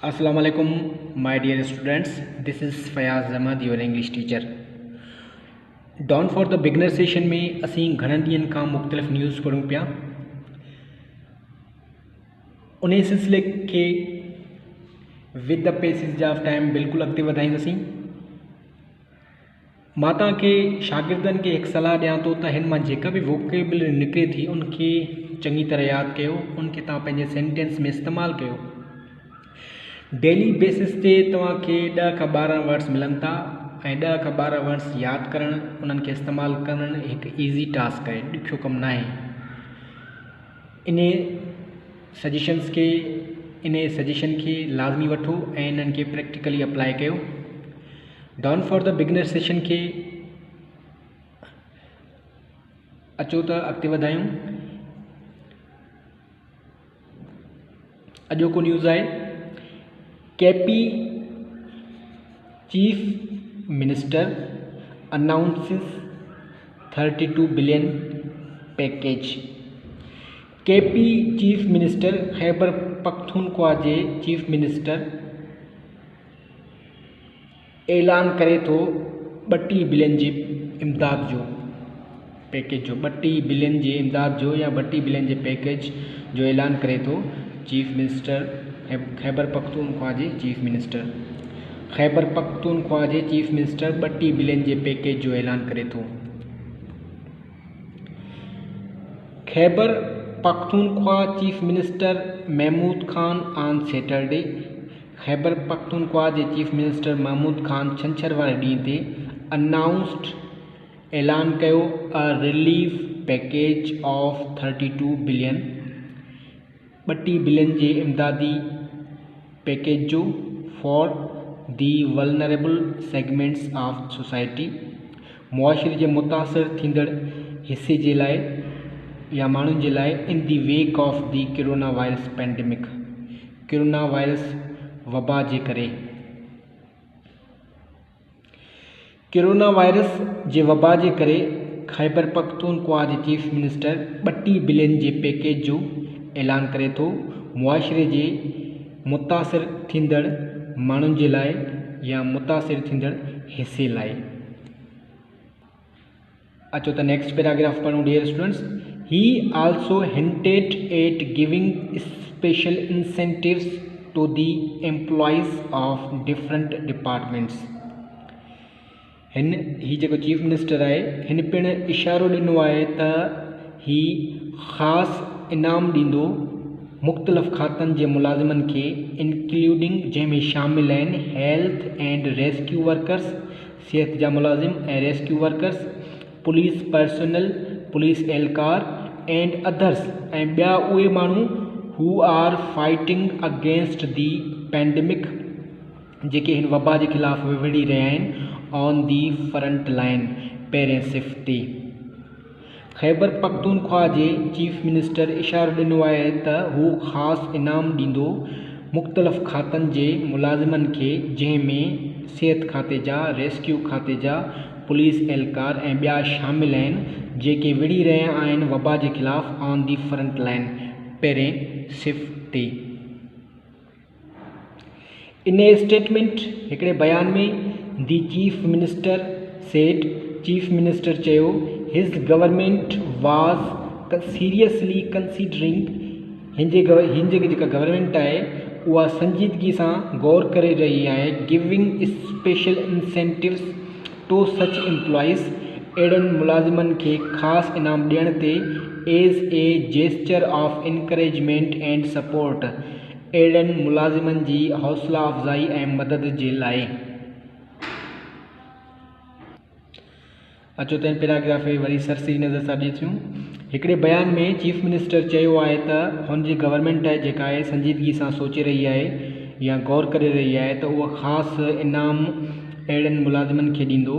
अस्सलाम वालेकुम my dear students, this is Fayaz Ahmed, your English teacher. Dawn for the beginner session में असीं घणनि ॾींहंनि खां मुख़्तलिफ़ न्यूज़ पढ़ूं पिया। उन सिलसिले खे with the passage of time बिल्कुलु अॻिते वधाईंदासीं। मां तव्हांखे शागिर्दनि खे हिकु सलाह ॾियां थो त हिन मां जेका बि वोकेबुलरी निकिरे थी उनखे चङी तरह यादि कयो, उनखे तव्हां पंहिंजे सेंटेंस में इस्तेमालु कयो। डेली बेसिस ते तव्हांखे 10 खां 12 वर्ड्स मिलनि था ऐं 10 खां 12 वर्ड्स यादि करणु, उन्हनि खे इस्तेमालु करणु हिकु ईज़ी टास्क आहे, ॾुखियो कमु न आहे। इन सजेशन खे लाज़मी वठो ऐं इन्हनि खे प्रैक्टिकली अप्लाई कयो। Done for the beginner session खे अचो त अॻिते वधायूं। अॼोको न्यूज़ आहे KP chief minister announces 32 billion package. KP chief minister Khyber Pakhtunkhwa जे चीफ मिनिस्टर ऐलान करे थो 32 बिलियन जी इमदाद जो पैकेज जो 32 बिलियन जी इमदाद जो या 32 बिलियन जे पैकेज जो ऐलान करे थो चीफ मिनिस्टर खैबर पख्तूनख्वा जे चीफ मिनिस्टर। खैबर पख्तूनख्वा जे चीफ मिनिस्टर 32 बिलियन जे पैकेज जो ऐलान करे थो। Khyber Pakhtunkhwa chief minister Mahmood Khan on Saturday. Khyber Pakhtunkhwa जे चीफ मिनिस्टर महमूद खान छंछर वारे ॾींहं ते अनाउंस्ड ऐलान कयो a relief package of 32 billion 32 billion जे इमदादी पैकेज जो for the vulnerable segments of society, मुआशरे जे मुतासिर थींदड़ हिस्से जे लाइ या माण्हुनि जे लाइ in the wake of the corona virus pandemic, corona virus वबा जे करे। कोरोना वायरस जे वबा जे करे खैबर पख्तूनख्वा जे चीफ मिनिस्टर 32 बिलियन जे पैकेज जो ऐलान करे थो, मुआशरे जे मुतासिर थींदड़ माण्हुनि जे लाइ या मुतासिर थींदड़ हिस्से लाइ। अचो त नेक्स्ट पैराग्राफ पढ़ूं dear students. He also hinted at giving special incentives to the employees of different departments. ही जेको चीफ मिनिस्टर आहे हिन पिणु इशारो ॾिनो आहे त ही ख़ासि इनाम ॾींदो मुख़्तलिफ़ खातनि जे मुलाज़िमनि खे, इंक्लूडिंग जंहिंमें शामिल आहिनि हेल्थ एंड रेस्क्यू वर्कर्स, सिहत जा मुलाज़िम ऐं rescue workers, police personnel, police एहलकार एंड अदर्स ऐं ॿिया उहे माण्हू who are fighting against the pandemic, जेके हिन वबा जे ख़िलाफ़ विड़ी रहिया आहिनि ऑन दी फ्रंट लाइन, पहिरें सिफ़ ते। खैबर पख्तूनख्वा जे चीफ मिनिस्टर इशारो ॾिनो आहे त हू ख़ासि इनाम ॾींदो मुख़्तलिफ़ खातनि जे मुलाज़िमनि खे, जंहिंमें सिहत खाते जा, रेस्क्यू खाते जा, पुलिस एहलकार ऐं ॿिया शामिल आहिनि, जेके विड़ी रहिया आहिनि वबा जे ख़िलाफ़ ऑन दी फ्रंट लाइन, पहिरें सिफ़ ते। इन स्टेटमेंट हिकिड़े बयान में the chief minister said, chief minister चयो his government was seriously considering, हिन जी जेका गवर्नमेंट आहे उहा संजीदगी सां गौर करे रही आहे, giving special incentives to such employees, अहिड़नि मुलाज़िमनि खे ख़ासि इनाम ॾियण ते, as a gesture of encouragement and support, अहिड़नि मुलाज़िमनि जी हौसला अफ़ज़ाई ऐं मदद जे लाइ। अचो त हिन पैराग्राफ खे वरी सरसरी नज़र सां ॾिसूं। हिकिड़े बयान में चीफ मिनिस्टर चयो आहे त हुन जी गवर्नमेंट आहे जेका आहे संजीदगी सां सोचे रही आहे या गौर करे रही आहे त उहा ख़ासि इनाम अहिड़नि मुलाज़िमनि खे ॾींदो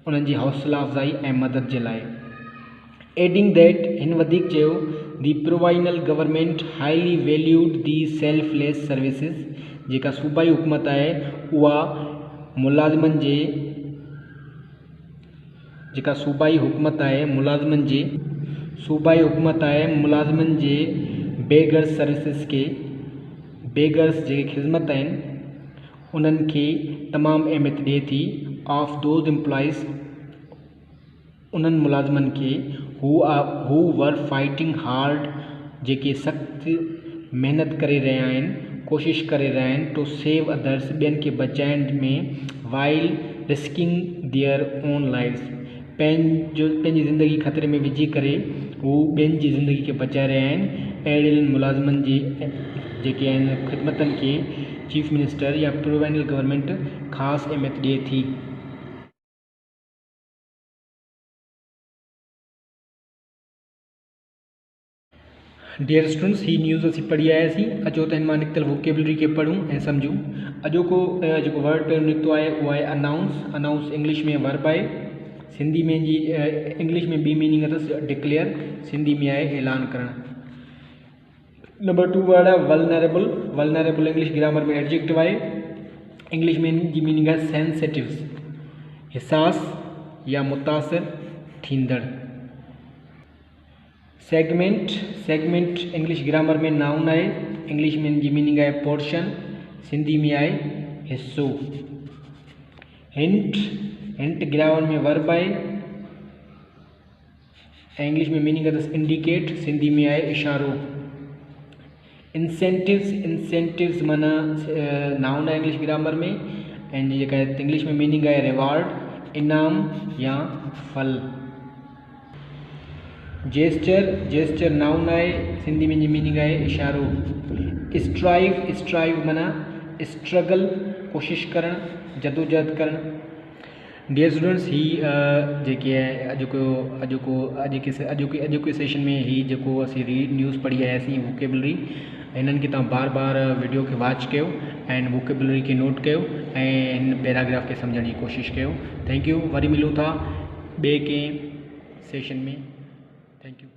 उन्हनि जी हौसला अफ़ज़ाई ऐं मदद जे लाइ। एडिंग दैट, हिन वधीक चयो, दी प्रोवाइनल गवर्नमेंट हाईली वैल्यूड दी सेल्फलेस सर्विसिस, जेका सूबाई हुकूमत आहे उहा मुलाज़िमनि जे मुलाज़िमनि जे बेगर सर्विसिस खे बेगर्स जेके ख़िदमत आहिनि उन्हनि खे तमामु अहमियत ॾिए थी ऑफ दोज एम्प्लॉइज़ उन्हनि मुलाज़िमनि खे हू वर फाइटिंग हार्ड जेके सख़्तु महिनत करे रहिया आहिनि कोशिशि करे रहिया आहिनि टू सेव अदर्स ॿियनि खे बचाइण में while risking their own lives पंहिंजी ज़िंदगी ख़तरे में विझी करे हू ॿियनि जी ज़िंदगी खे बचाए रहिया आहिनि। अहिड़े मुलाज़िमनि जी जेके आहिनि ख़िदमतनि खे चीफ मिनिस्टर या प्रोविंशियल गवर्नमेंट ख़ासि अहमियत ॾिए थी। डियर स्टूडेंट्स, ही न्यूज़ असीं पढ़ी आयासीं। अचो त हिन मां निकितल वोकेबलरी खे पढ़ूं ऐं सम्झूं। अॼोको जेको वर्ड पहिरियों निकितो आहे उहो आहे अनाउंस। अनाउंस इंग्लिश में वर्ब आहे, सिंधी में जी इंग्लिश में ॿी मीनिंग अथसि डिक्लेयर, सिंधी में आहे ऐलान करणु। नंबर 2 वर्ड आहे वल्नरेबल। वल्नरेबल इंग्लिश ग्रामर में एडजेक्टिव आहे, इंग्लिश में जी मीनिंग आहे सेंसिटिव्स, हिसास या मुतासिर थींदड़। सेगमेंट। सेगमेंट इंग्लिश ग्रामर में नाउन आहे, इंग्लिश में जी मीनिंग आहे पोर्शन, सिंधी में आहे हिस्सो। हिंट। हिंट ग्रामर में वर्ब आहे ऐं इंग्लिश में मीनिंग अथसि इंडिकेट, सिंधी में आहे इशारो। इंसेंटिव्स। इंसेंटिव्स माना नाउन आहे इंग्लिश ग्रामर में ऐं जेका इंग्लिश में मीनिंग आहे रिवार्ड, इनाम या फल। जेस्चर। जेस्चर नाउन आहे, सिंधी में जी मीनिंग आहे इशारो। स्ट्राइव। स्ट्राइव माना स्ट्रगल, कोशिशि करणु, जदोजहद करणु। डियर स्टूडेंट्स, ही जेके आहे अॼोके सेशन में ही जेको असीं न्यूज़ पढ़ी आयासीं वोकेबलरी, हिननि खे तव्हां बार बार वीडियो खे वॉच कयो ऐं वोकेबलरी खे नोट कयो ऐं हिन पैराग्राफ खे सम्झण जी कोशिशि कयो। Thank U. वरी मिलूं था ॿिए कंहिं सेशन में। Thank U.